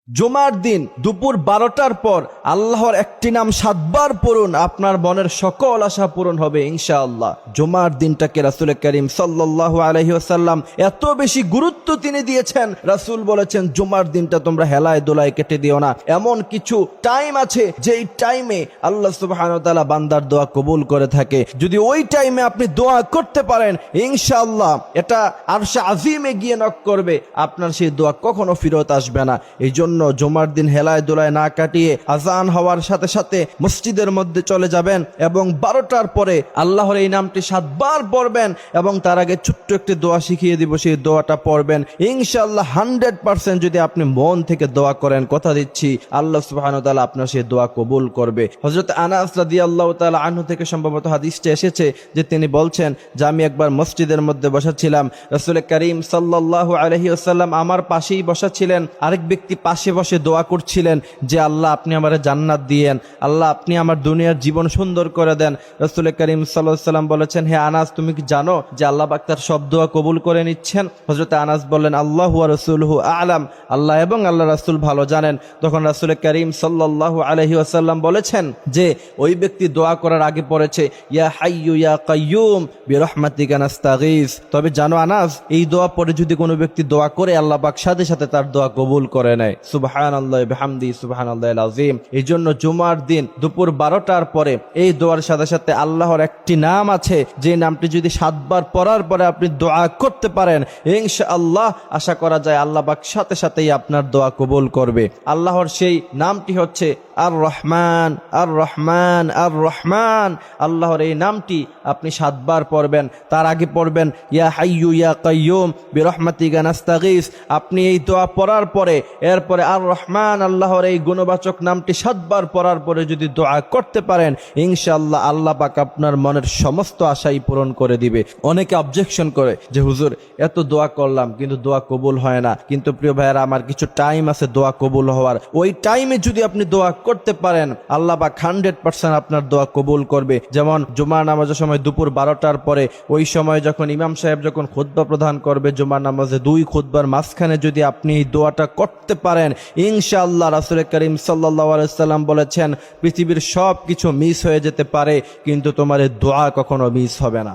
জুমার দিন দুপুর 12টার পর আল্লাহর একটি নাম 7 বার পড়ুন, আপনার মনের সকল আশা পূরণ হবে ইনশাআল্লাহ। জুমার দিনটাকে রাসূল করিম সাল্লাল্লাহু আলাইহি ওয়াসাল্লাম এত বেশি গুরুত্ব তিনি দিয়েছেন। রাসূল বলেছেন জুমার দিনটা তোমরা হেলায় দোলায় কেটে দিও না। এমন কিছু টাইম আছে যেই টাইমে আল্লাহ সুবহানাহু ওয়া তাআলা বান্দার দোয়া কবুল করে থাকে। যদি ওই টাইমে আপনি দোয়া করতে পারেন ইনশাআল্লাহ এটা আরশে আজিমে গিয়ে নক করবে, আপনার সেই দোয়া কখনো ফেরত আসবে না। এই জন্য জুমার দিন হেলায় দোলায় না কাটিয়ে আজান হওয়ার সাথে সাথে মসজিদের মধ্যে চলে যাবেন এবং 12টার পরে আল্লাহর এই নামটি 7 বার পড়বেন এবং তার আগে ছোট্ট একটি দোয়া শিখিয়ে দিব, সেই দোয়াটা পড়বেন ইনশাআল্লাহ। 100% যদি আপনি মন থেকে দোয়া করেন, কথা দিচ্ছি আল্লাহ সুবহানাহু ওয়া তাআলা আপনার সেই দোয়া কবুল করবে। হযরত আনাস রাদিয়াল্লাহু তাআলা আনহু থেকে সম্ভবত হাদিসটা এসেছে যে তিনি বলছেন যে আমি একবার মসজিদের মধ্যে বসা ছিলাম, রাসূল করিম সাল্লাল্লাহু আলাইহি ওয়াসাল্লাম আমার পাশেই বসা ছিলেন, আরেক ব্যক্তি পাশে বসে দোয়া করছিলেন যে আল্লাহ আপনি আমারে জান্নাত দিয়েন, আল্লাহ আপনি আমার দুনিয়ার জীবন সুন্দর করে দেন। রাসূল করিম সাল্লাল্লাহু আলাইহি ওয়াসাল্লাম বলেছেন, হে আনাস তুমি কি জানো যে আল্লাহ পাক তার সব দোয়া কবুল করে নিচ্ছেন? হযরত আনাস বললেন আল্লাহু ওয়া রাসূলুহু আ'লাম, আল্লাহ এবং আল্লাহ রাসূল ভালো জানেন। তখন রাসূল করিম সাল্লাল্লাহু আলাইহি ওয়াসাল্লাম বলেছেন যে ওই ব্যক্তি দোয়া করার আগে পড়েছে ইয়া হাইয়ু ইয়া কাইয়ুম বিরহমাতিকা নাস্তাগীস। তবে জানো আনাস, এই দোয়া পড়ে যদি কোনো ব্যক্তি দোয়া করে আল্লাহ পাক সাথে সাথে তার দোয়া কবুল করে নেয়। সুবহানাল্লাহি বিহামদি সুবহানাল্লাহিল আযীম। এই জন্য জুমার দিন দুপুর 12টার পরে এই দোয়ার সাথে সাথে আল্লাহর একটি নাম আছে যে নামটি যদি 7 বার পড়ার পরে আপনি দোয়া করতে পারেন ইনশাআল্লাহ আশা করা যায় আল্লাহ পাক সাথে সাথেই আপনার দোয়া কবুল করবে। আল্লাহর সেই নামটি হচ্ছে আর রহমান আর রহমান আর রহমান। আল্লাহর এই নামটি আপনি 7 বার পড়বেন, তার আগে পড়বেন ইয়া হাইয়ু ইয়া কাইয়ুম বিরহমাতিকা নাস্তাগীস। আপনি এই দোয়া পড়ার পরে এরপরে আর রহমান আল্লাহর এই গুণবাচক নামটি 7 বার পড়ার পরে যদি দোয়া করতে পারেন ইনশাআল্লাহ আল্লাহ পাক আপনার মনের সমস্ত আশাই পূরণ করে দিবে। অনেকে অবজেকশন করে যে হুজুর এত দোয়া করলাম কিন্তু দোয়া কবুল হয় না। কিন্তু প্রিয় ভাইয়েরা আমার কিছু টাইম আছে দোয়া কবুল হওয়ার, ওই টাইমে যদি আপনি দোয়া করতে পারেন আল্লাহ পাক 100% আপনার দোয়া কবুল করবে। যেমন জুমার নামাজের সময় দুপুর 12টার পরে ওই সময় যখন ইমাম সাহেব যখন খুতবা প্রদান করবে জুমার নামাজে 2 খুতবার মাঝখানে যদি আপনি এই দোয়াটা করতে পারেন ইনশাআল্লাহ রাসূল করিম সাল্লাল্লাহু আলাইহি ওয়াসাল্লাম বলেছেন পৃথিবীর সব কিছু মিস হয়ে যেতে পারে কিন্তু তোমার এই দোয়া কখনো মিস হবে না।